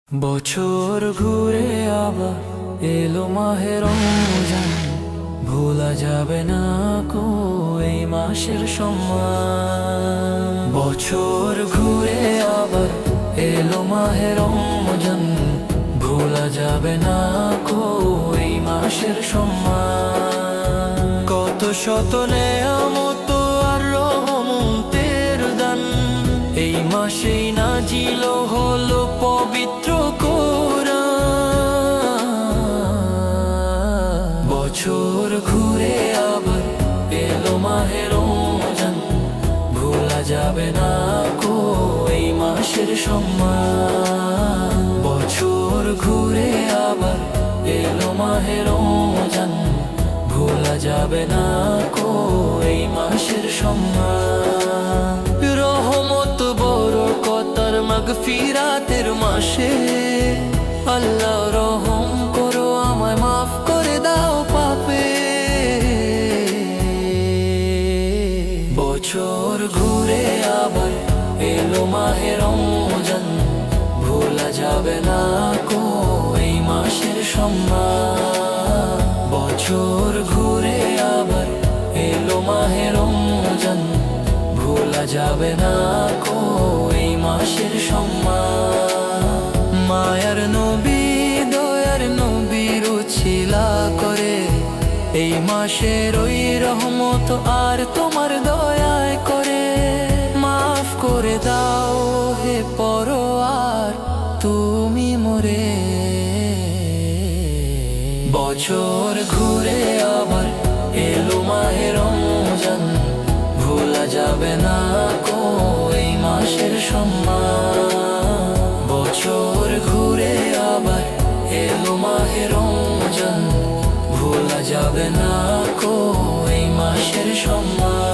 বছর ঘুরে আবার এলো মাহে রমজান, ভোলা যাবে না কো এই মাসের সম্মান। বছর ঘুরে আবার এলো মাহে রমজান, ভোলা যাবে না কো এই মাসের সম্মান। কত শত নেয়ামত আর রহমতের দান এই মাসেই নাজিল হলো পবিত্র কোরআন। বছর ঘুরে আবার এলো মাহে রমজান, ভোলা যাবে না কো এই মাসের সম্মান। বছর ঘুরে আবার এলো মাহে রমজান, ভোলা যাবে না কো এই মাসের সম্মান। রহমত বরকতার মাগফিরাতের মাসে আল্লাহ রহম করো, আমায় মাফ করে দাও পাপে। বছর ঘুরে আবার এলো মাহে রমজান, ভোলা যাবে না কো এই মাসের সম্মান। বছর ঘুরে আবার এলো মাহে রমজান, ভোলা যাবে না কো এই মাসের সম্মান। মায়ার নবী দয়ার নবী রুচিলা করে এই মাসের ওই রহমত আর তোমার দয়ায় করে। মাফ করে দাও হে পরওয়ার তুমি মোরে। বছর ঘুরে আবার এলো মাহে রমজান, ভোলা যাবে না কো এই মাসের সম্মান। বছর ঘুরে আবার এলো মাহে রমজান, ভোলা যাবে না কো এই মাসের সম্মান।